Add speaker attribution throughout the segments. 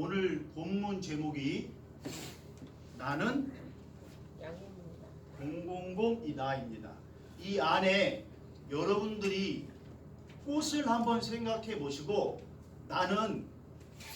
Speaker 1: 오늘 본문 제목이 나는
Speaker 2: 양입니다.
Speaker 1: 000이다입니다. 이 안에 여러분들이 꽃을 한번 생각해 보시고 나는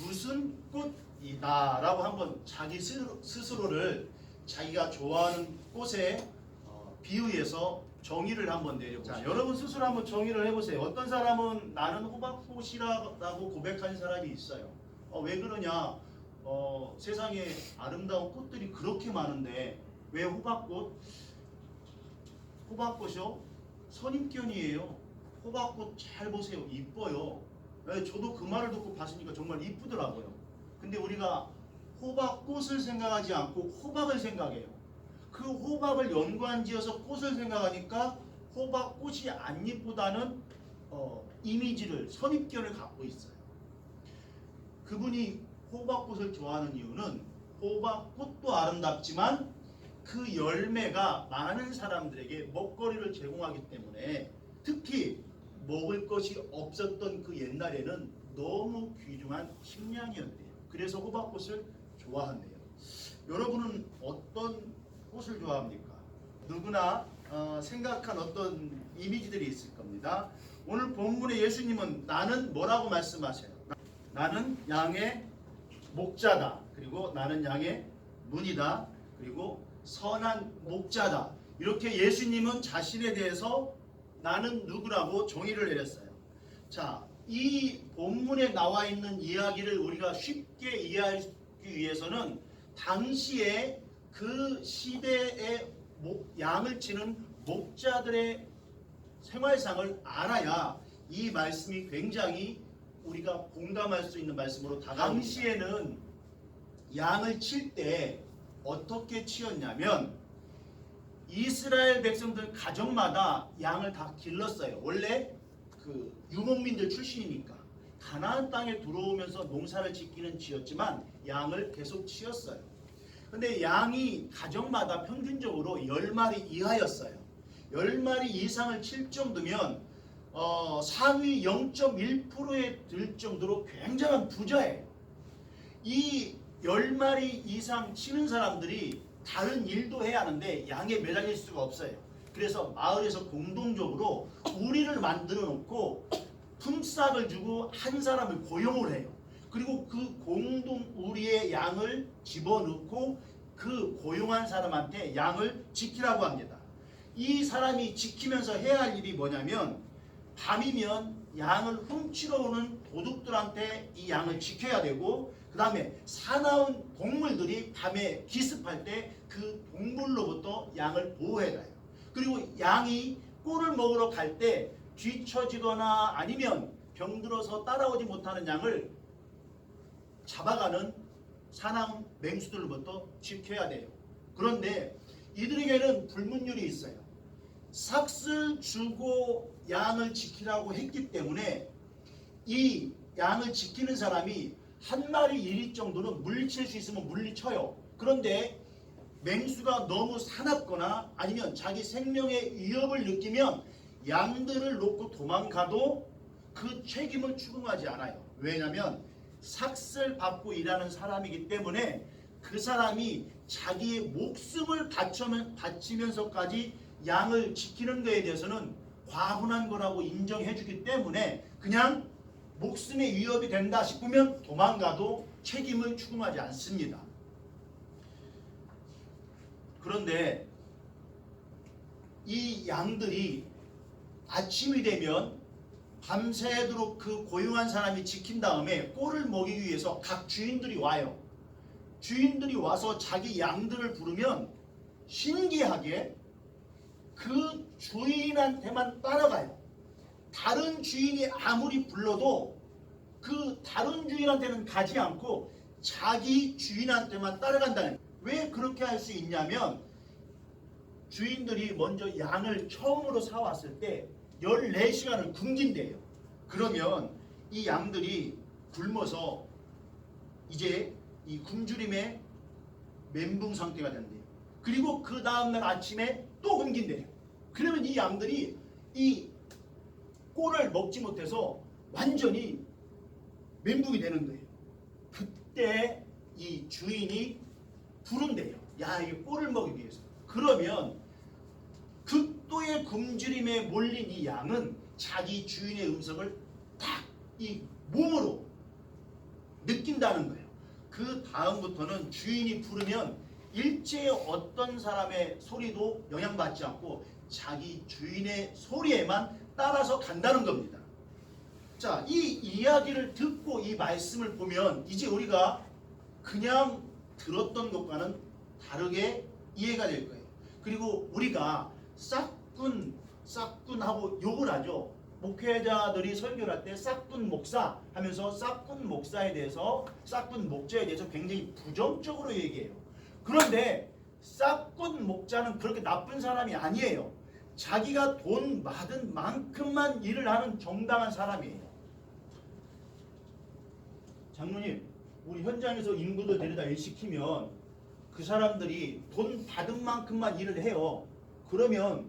Speaker 1: 무슨 꽃이다 라고 한번 자기 스스로를 자기가 좋아하는 꽃에 비유해서 정의를 한번 내려보세요. 자, 여러분 스스로 한번 정의를 해보세요. 어떤 사람은 나는 호박꽃이라고 고백하는 사람이 있어요. 왜 그러냐? 세상에 아름다운 꽃들이 그렇게 많은데 왜 호박꽃? 호박꽃이요? 선입견이에요. 호박꽃 잘 보세요. 이뻐요. 저도 그 말을 듣고 봤으니까 정말 이쁘더라고요. 근데 우리가 호박꽃을 생각하지 않고 호박을 생각해요. 그 호박을 연관지어서 꽃을 생각하니까 호박꽃이 안 이쁘다는 이미지를, 선입견을 갖고 있어요. 그분이 호박꽃을 좋아하는 이유는 호박꽃도 아름답지만 그 열매가 많은 사람들에게 먹거리를 제공하기 때문에, 특히 먹을 것이 없었던 그 옛날에는 너무 귀중한 식량이었대요. 그래서 호박꽃을 좋아한대요. 여러분은 어떤 꽃을 좋아합니까? 누구나 생각한 어떤 이미지들이 있을 겁니다. 오늘 본문의 예수님은 나는 뭐라고 말씀하세요? 나는 양의 목자다. 그리고 나는 양의 문이다. 그리고 선한 목자다. 이렇게 예수님은 자신에 대해서 나는 누구라고 정의를 내렸어요. 자, 이 본문에 나와 있는 이야기를 우리가 쉽게 이해하기 위해서는 당시에 그 시대의 양을 치는 목자들의 생활상을 알아야 이 말씀이 굉장히 우리가 공감할 수 있는 말씀으로 다가옵니다. 당시에는 양을 칠 때 어떻게 치었냐면 이스라엘 백성들 가정마다 양을 다 길렀어요. 원래 그 유목민들 출신이니까 가나안 땅에 들어오면서 농사를 짓기는 지었지만 양을 계속 치었어요. 근데 양이 가정마다 평균적으로 10마리 이하였어요. 10마리 이상을 칠 정도면 상위 0.1%에 들 정도로 굉장한 부자예요. 이 10마리 이상 치는 사람들이 다른 일도 해야 하는데 양에 매달릴 수가 없어요. 그래서 마을에서 공동적으로 우리를 만들어 놓고 품삯을 주고 한 사람을 고용을 해요. 그리고 그 공동 우리의 양을 집어넣고 그 고용한 사람한테 양을 지키라고 합니다. 이 사람이 지키면서 해야 할 일이 뭐냐면 밤이면 양을 훔치러 오는 도둑들한테 이 양을 지켜야 되고, 그 다음에 사나운 동물들이 밤에 기습할 때 그 동물로부터 양을 보호해야 돼요. 그리고 양이 꿀을 먹으러 갈 때 뒤처지거나 아니면 병들어서 따라오지 못하는 양을 잡아가는 사나운 맹수들로부터 지켜야 돼요. 그런데 이들에게는 불문율이 있어요. 삭슬 주고 양을 지키라고 했기 때문에 이 양을 지키는 사람이 한 마리 1위 정도는 물리칠 수 있으면 물리쳐요. 그런데 맹수가 너무 사납거나 아니면 자기 생명의 위협을 느끼면 양들을 놓고 도망가도 그 책임을 추궁하지 않아요. 왜냐하면 삭슬 받고 일하는 사람이기 때문에 그 사람이 자기의 목숨을 바치면서까지 양을 지키는 것에 대해서는 과분한 거라고 인정해 주기 때문에 그냥 목숨의 위협이 된다 싶으면 도망가도 책임을 추궁하지 않습니다. 그런데 이 양들이 아침이 되면 밤새도록 그 고용한 사람이 지킨 다음에 꼴을 먹이기 위해서 각 주인들이 와요. 주인들이 와서 자기 양들을 부르면 신기하게 그 주인한테만 따라가요. 다른 주인이 아무리 불러도 그 다른 주인한테는 가지 않고 자기 주인한테만 따라간다는 거예요. 왜 그렇게 할 수 있냐면 주인들이 먼저 양을 처음으로 사왔을 때 14시간을 굶긴대요. 그러면 이 양들이 굶어서 이제 이 굶주림의 멘붕 상태가 된대요. 그리고 그 다음날 아침에 또 굶긴대요. 그러면 이 양들이 이 꼴을 먹지 못해서 완전히 멘붕이 되는 거예요. 그때 이 주인이 부른대요. 야, 이게 꼴을 먹이기 위해서. 그러면 극도의 굶주림에 몰린 이 양은 자기 주인의 음성을 딱 이 몸으로 느낀다는 거예요. 그 다음부터는 주인이 부르면 일제의 어떤 사람의 소리도 영향받지 않고 자기 주인의 소리에만 따라서 간다는 겁니다. 자, 이 이야기를 듣고 이 말씀을 보면 이제 우리가 그냥 들었던 것과는 다르게 이해가 될 거예요. 그리고 우리가 싹군하고 욕을 하죠. 목회자들이 설교를 할 때 싹군 목사 하면서 싹군 목사에 대해서, 싹군 목자에 대해서 굉장히 부정적으로 얘기해요. 그런데 싹군 목자는 그렇게 나쁜 사람이 아니에요. 자기가 돈 받은 만큼만 일을 하는 정당한 사람이에요. 장로님, 우리 현장에서 인구들 데려다 일 시키면 그 사람들이 돈 받은 만큼만 일을 해요. 그러면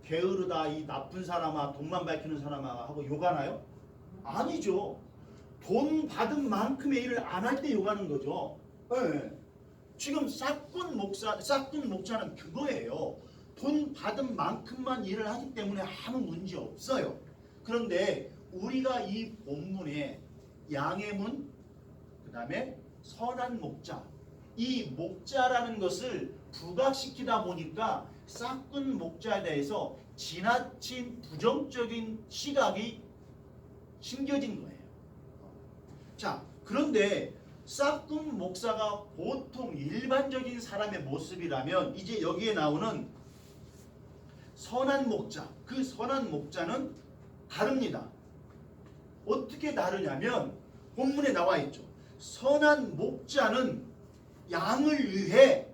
Speaker 1: 게으르다, 이 나쁜 사람아, 돈만 밝히는 사람아 하고 욕하나요? 아니죠. 돈 받은 만큼의 일을 안 할 때 욕하는 거죠. 네. 지금 싹군 목자는 그거예요. 돈 받은 만큼만 일을 하기 때문에 아무 문제 없어요. 그런데 우리가 이 본문에 양의 문, 그 다음에 선한 목자, 이 목자라는 것을 부각시키다 보니까 싹군 목자에 대해서 지나친 부정적인 시각이 심겨진 거예요. 자, 그런데 싹군 목사가 보통 일반적인 사람의 모습이라면 이제 여기에 나오는 선한 목자, 그 선한 목자는 다릅니다. 어떻게 다르냐면 본문에 나와 있죠. 선한 목자는 양을 위해,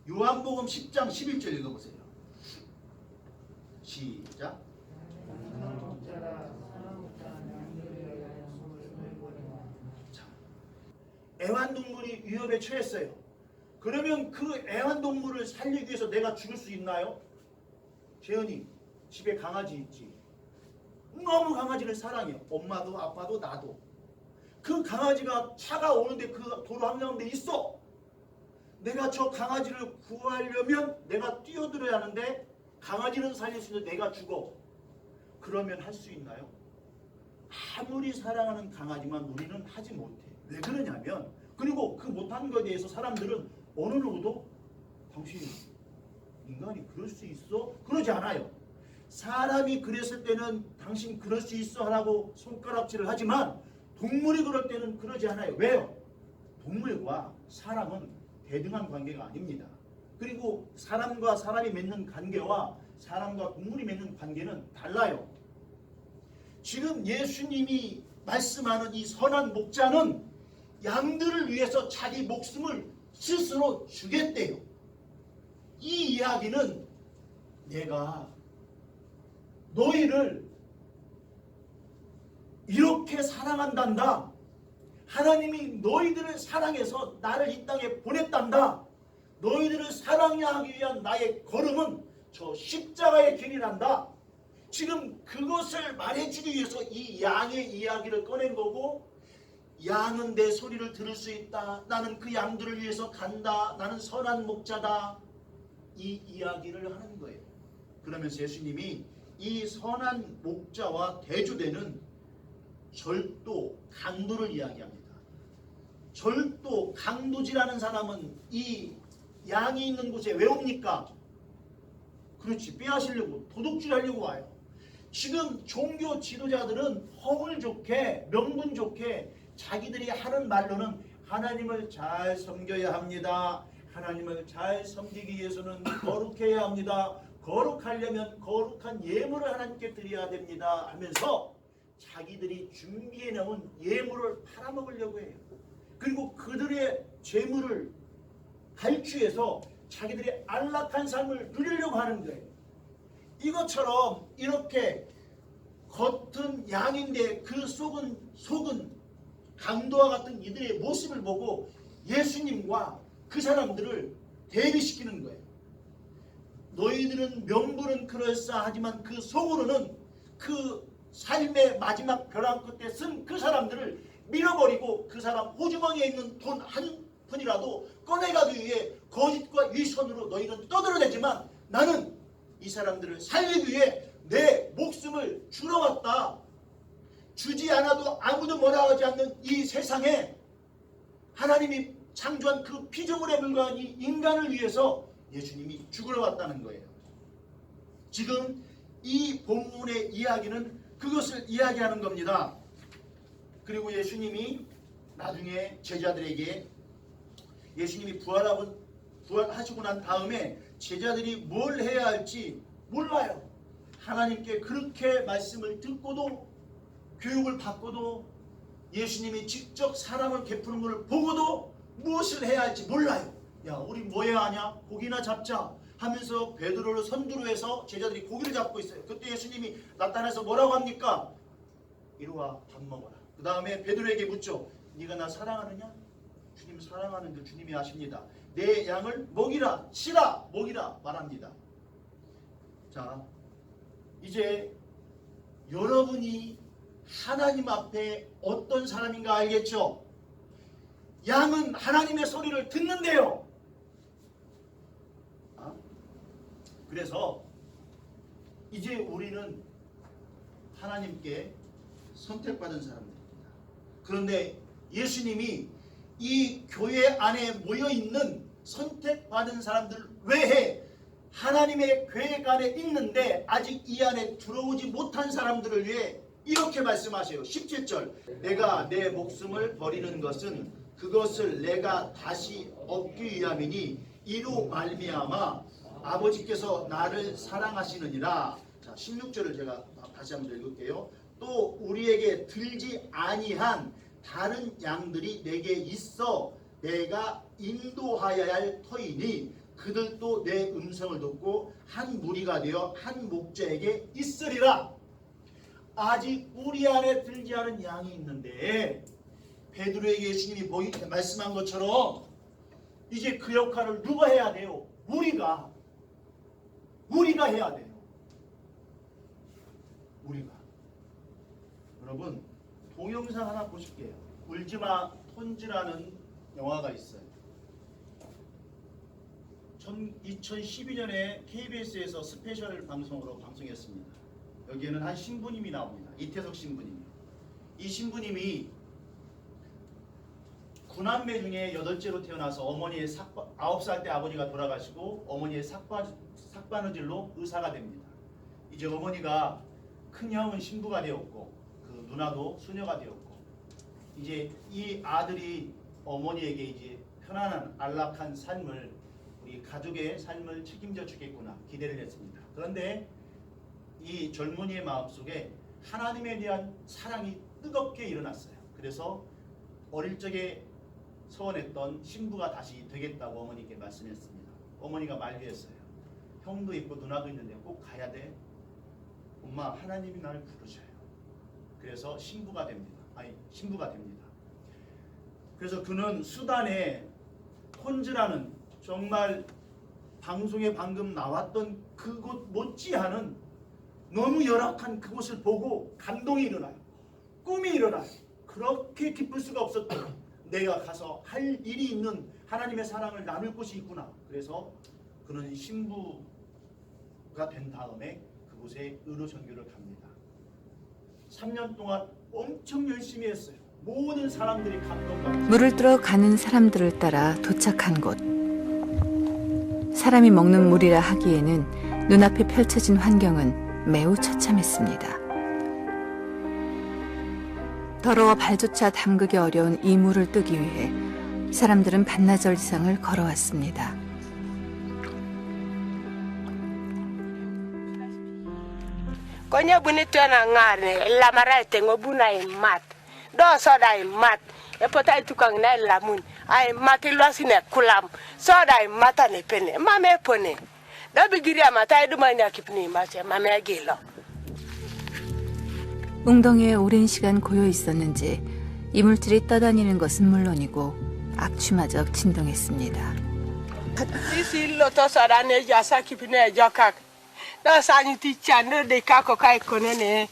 Speaker 1: 요한복음 10장 11절 읽어보세요. 시작. 자, 애완동물이 위협에 처했어요. 그러면 그 애완동물을 살리기 위해서 내가 죽을 수 있나요? 재현이 집에 강아지 있지. 너무 강아지를 사랑해요. 엄마도 아빠도 나도. 그 강아지가 차가 오는데 그 도로 한가운데 있어. 내가 저 강아지를 구하려면 내가 뛰어들어야 하는데 강아지는 살릴 수 있는데 내가 죽어. 그러면 할 수 있나요? 아무리 사랑하는 강아지만 우리는 하지 못해. 왜 그러냐면, 그리고 그 못한 것에 대해서 사람들은 어느 누구도 당신 인간이 그럴 수 있어? 그러지 않아요. 사람이 그랬을 때는 당신 그럴 수 있어 하라고 손가락질을 하지만 동물이 그럴 때는 그러지 않아요. 왜요? 동물과 사람은 대등한 관계가 아닙니다. 그리고 사람과 사람이 맺는 관계와 사람과 동물이 맺는 관계는 달라요. 지금 예수님이 말씀하는 이 선한 목자는 양들을 위해서 자기 목숨을 스스로 주겠대요. 이 이야기는 내가 너희를 이렇게 사랑한단다. 하나님이 너희들을 사랑해서 나를 이 땅에 보냈단다. 너희들을 사랑하기 위한 나의 걸음은 저 십자가의 길이란다. 지금 그것을 말해주기 위해서 이 양의 이야기를 꺼낸 거고, 양은 내 소리를 들을 수 있다. 나는 그 양들을 위해서 간다. 나는 선한 목자다. 이 이야기를 하는 거예요. 그러면서 예수님이 이 선한 목자와 대조되는 절도, 강도를 이야기합니다. 절도, 강도질하는 사람은 이 양이 있는 곳에 왜 옵니까? 그렇지, 빼앗으려고, 도둑질하려고 와요. 지금 종교 지도자들은 허울 좋게, 명분 좋게 자기들이 하는 말로는 하나님을 잘 섬겨야 합니다. 하나님을 잘 섬기기 위해서는 거룩해야 합니다. 거룩하려면 거룩한 예물을 하나님께 드려야 됩니다 하면서 자기들이 준비해 놓은 예물을 팔아먹으려고 해요. 그리고 그들의 재물을 갈취해서 자기들의 안락한 삶을 누리려고 하는 거예요. 이것처럼 이렇게 겉은 양인데 그 속은 강도와 같은 이들의 모습을 보고 예수님과 그 사람들을 대비시키는 거예요. 너희들은 명분은 그럴싸하지만 그 속으로는 그 삶의 마지막 벼랑 끝에 쓴 그 사람들을 밀어버리고 그 사람 호주머니에 있는 돈 한 푼이라도 꺼내가기 위해 거짓과 위선으로 너희는 떠들어대지만 나는 이 사람들을 살리기 위해 내 목숨을 주러 왔다. 주지 않아도 아무도 뭐라 하지 않는 이 세상에 하나님이 창조한 그 피조물에 불과한 이 인간을 위해서 예수님이 죽으러 왔다는 거예요. 지금 이 본문의 이야기는 그것을 이야기하는 겁니다. 그리고 예수님이 나중에 제자들에게 예수님이 부활하시고 난 다음에 제자들이 뭘 해야 할지 몰라요. 하나님께 그렇게 말씀을 듣고도 교육을 받고도 예수님이 직접 사람을 베푸는 것을 보고도 무엇을 해야 할지 몰라요. 야, 우리 뭐 해야 하냐? 고기나 잡자 하면서 베드로를 선두로 해서 제자들이 고기를 잡고 있어요. 그때 예수님이 나타나서 뭐라고 합니까? 이리 와, 밥 먹어라. 그 다음에 베드로에게 묻죠. 네가 나 사랑하느냐? 주님 사랑하는 줄 주님이 아십니다. 내 양을 먹이라, 치라, 먹이라 말합니다. 자, 이제 여러분이 하나님 앞에 어떤 사람인가 알겠죠? 양은 하나님의 소리를 듣는데요. 그래서 이제 우리는 하나님께 선택받은 사람들입니다. 그런데 예수님이 이 교회 안에 모여있는 선택받은 사람들 외에 하나님의 계획 안에 있는데 아직 이 안에 들어오지 못한 사람들을 위해 이렇게 말씀하세요. 17절 내가 내 목숨을 버리는 것은 그것을 내가 다시 얻기 위함이니 이로 말미암아 아버지께서 나를 사랑하시느니라. 자, 16절을 제가 다시 한번 읽을게요. 또 우리에게 들지 아니한 다른 양들이 내게 있어 내가 인도하여야 할 터이니 그들도 내 음성을 듣고 한 무리가 되어 한 목자에게 있으리라. 아직 우리 안에 들지 않은 양이 있는데 베드로에게 예수님이 말씀한 것처럼 이제 그 역할을 누가 해야 돼요? 우리가 해야 돼요. 우리가. 여러분 동영상 하나 보실게요. 울지마 톤즈라는 영화가 있어요. 2012년에 KBS에서 스페셜 방송으로 방송했습니다. 여기에는 한 신부님이 나옵니다. 이태석 신부님. 이 신부님이 9남매 중에 8째로 태어나서 어머니의 9살 때 아버지가 돌아가시고 어머니의 삭바느질로 의사가 됩니다. 이제 어머니가 큰형은 신부가 되었고 그 누나도 수녀가 되었고 이제 이 아들이 어머니에게 이제 편안한 안락한 삶을 우리 가족의 삶을 책임져 주겠구나 기대를 했습니다. 그런데 이 젊은이의 마음속에 하나님에 대한 사랑이 뜨겁게 일어났어요. 그래서 어릴 적에 소원했던 신부가 다시 되겠다고 어머니께 말씀했습니다. 어머니가 말했어요. 형도 있고 누나도 있는데 꼭 가야 돼. 엄마 하나님이 나를 부르셔요. 그래서 신부가 됩니다. 그래서 그는 수단에 톤즈라는 정말 방송에 방금 나왔던 그곳 못지않은 너무 열악한 그곳을 보고 감동이 일어나요. 꿈이 일어나요. 그렇게 기쁠 수가 없었던 내가 가서 할 일이 있는 하나님의 사랑을 나눌 곳이 있구나. 그래서 그는 신부가 된 다음에 그곳에 의료 선교를 갑니다. 3년 동안 엄청 열심히 했어요. 모든 사람들이 감동받고
Speaker 2: 물을 뜨러 가는 사람들을 따라 도착한 곳. 사람이 먹는 물이라 하기에는 눈앞에 펼쳐진 환경은 매우 처참했습니다. 더러워 발조차 담그기 어려운 이 물을 뜨기 위해 사람들은 반나절 이상을 걸어왔습니다.
Speaker 3: Konya buni tena ngane la marate ngobuna mat do soda mat e pota tukang na lamun ai mati losine kulam soda mata ne pene mame pone do bigiria mata edu manya kipni mache mame gelo.
Speaker 2: 웅덩이에 오랜 시간 고여 있었는지 이물질이 떠다니는 것은 물론이고 악취마저 진동했습니다.
Speaker 3: Sisi loto soda ne jasa kipne jokak do sanyi ti chando de kako kai konene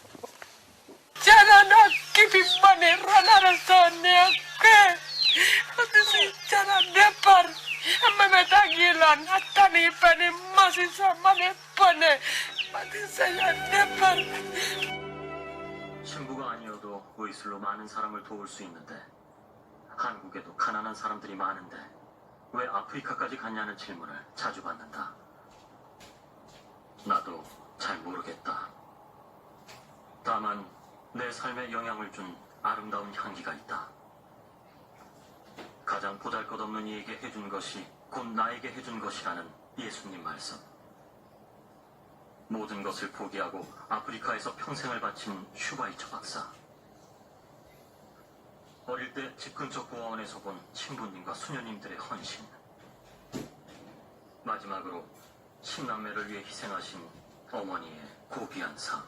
Speaker 3: chano do Kipimane ranara sonia ke. Atisi cara depar. Amame tagilan atani pane masisa mane pane. Matisa depar.
Speaker 4: 신부가 아니어도 의술로 많은 사람을 도울 수 있는데 한국에도 가난한 사람들이 많은데 왜 아프리카까지 갔냐는 질문을 자주 받는다. 나도 잘 모르겠다. 다만 내 삶에 영향을 준 아름다운 향기가 있다. 가장 보잘것없는 이에게 해준 것이 곧 나에게 해준 것이라는 예수님 말씀. 모든 것을 포기하고 아프리카에서 평생을 바친 슈바이처 박사. 어릴 때 집 근처 고아원에서 본 신부님과 수녀님들의 헌신. 마지막으로 10남매를 위해 희생하신 어머니의 고귀한 삶.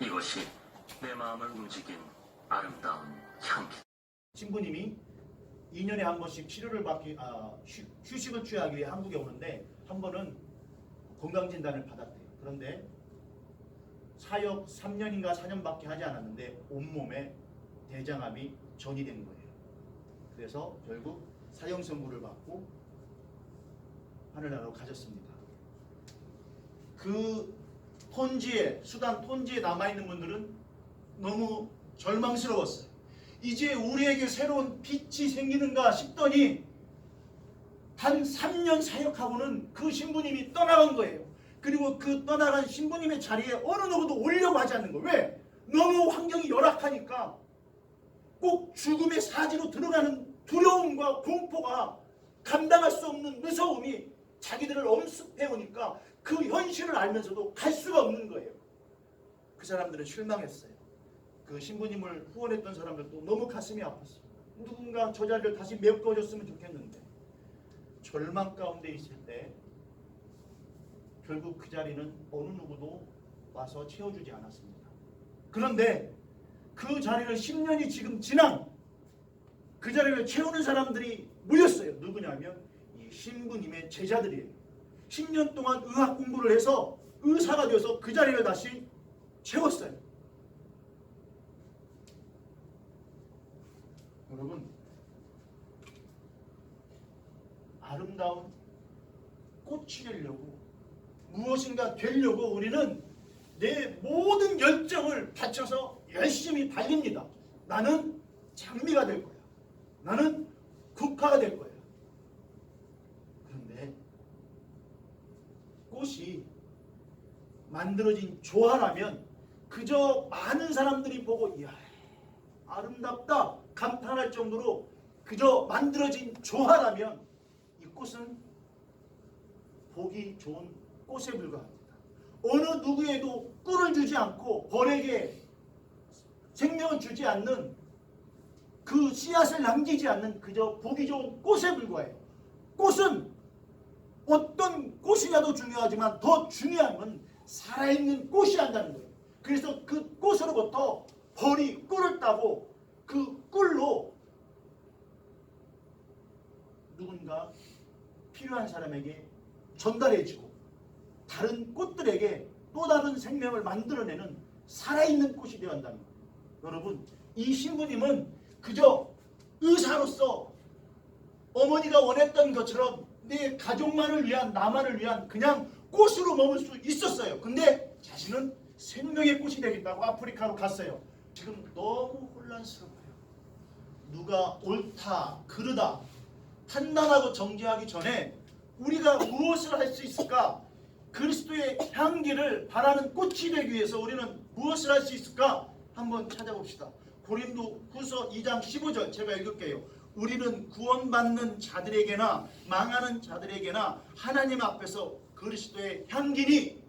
Speaker 4: 이것이 내 마음을 움직인 아름다운 향기.
Speaker 1: 신부님이 2년에 한 번씩 치료를 받기 휴식을 취하기 위해 한국에 오는데 한 번은 건강진단을 받았대요. 그런데 사역 3년인가 4년밖에 하지 않았는데 온몸에 대장암이 전이된 거예요. 그래서 결국 사형 선고를 받고 하늘나라로 가셨습니다. 그 수단 톤지에 남아있는 분들은 너무 절망스러웠어요. 이제 우리에게 새로운 빛이 생기는가 싶더니 단 3년 사역하고는 그 신부님이 떠나간 거예요. 그리고 그 떠나간 신부님의 자리에 어느 누구도 오려고 하지 않는 거예요. 왜? 너무 환경이 열악하니까 꼭 죽음의 사지로 들어가는 두려움과 공포가 감당할 수 없는 무서움이 자기들을 엄습해오니까 그 현실을 알면서도 갈 수가 없는 거예요. 그 사람들은 실망했어요. 그 신부님을 후원했던 사람들도 너무 가슴이 아팠어요. 누군가 저 자리를 다시 메꿔줬으면 좋겠는데 절망 가운데 있을 때 결국 그 자리는 어느 누구도 와서 채워주지 않았습니다. 그런데 그 자리를 10년이 지금 지난 그 자리를 채우는 사람들이 모였어요. 누구냐면 이 신부님의 제자들이에요. 10년 동안 의학 공부를 해서 의사가 되어서 그 자리를 다시 채웠어요. 여러분, 아름다운 꽃이 되려고 무엇인가 되려고 우리는 내 모든 열정을 바쳐서 열심히 달립니다. 나는 장미가 될 거야. 나는 국화가 될 거야. 그런데 꽃이 만들어진 조화라면 그저 많은 사람들이 보고 이야 아름답다 감탄할 정도로 그저 만들어진 조화라면 이 꽃은 보기 좋은 꽃에 불과합니다. 어느 누구에도 꿀을 주지 않고 벌에게 생명을 주지 않는 그 씨앗을 남기지 않는 그저 보기 좋은 꽃에 불과해요. 꽃은 어떤 꽃이냐도 중요하지만 더 중요한 건 살아있는 꽃이 한다는 거예요. 그래서 그 꽃으로부터 벌이 꿀을 따고 그 꿀로 누군가 필요한 사람에게 전달해주고 다른 꽃들에게 또 다른 생명을 만들어내는 살아있는 꽃이 되어야 한다는 거예요. 여러분, 이 신부님은 그저 의사로서 어머니가 원했던 것처럼 내 가족만을 위한 나만을 위한 그냥 꽃으로 머물 수 있었어요. 근데 자신은 생명의 꽃이 되겠다고 아프리카로 갔어요. 지금 너무 혼란스러워요. 누가 옳다 그르다 판단하고 정죄하기 전에 우리가 무엇을 할 수 있을까? 그리스도의 향기를 바라는 꽃이 되기 위해서 우리는 무엇을 할 수 있을까? 한번 찾아봅시다. 고린도후서 2장 15절 제가 읽을게요. 우리는 구원받는 자들에게나 망하는 자들에게나 하나님 앞에서 그리스도의 향기니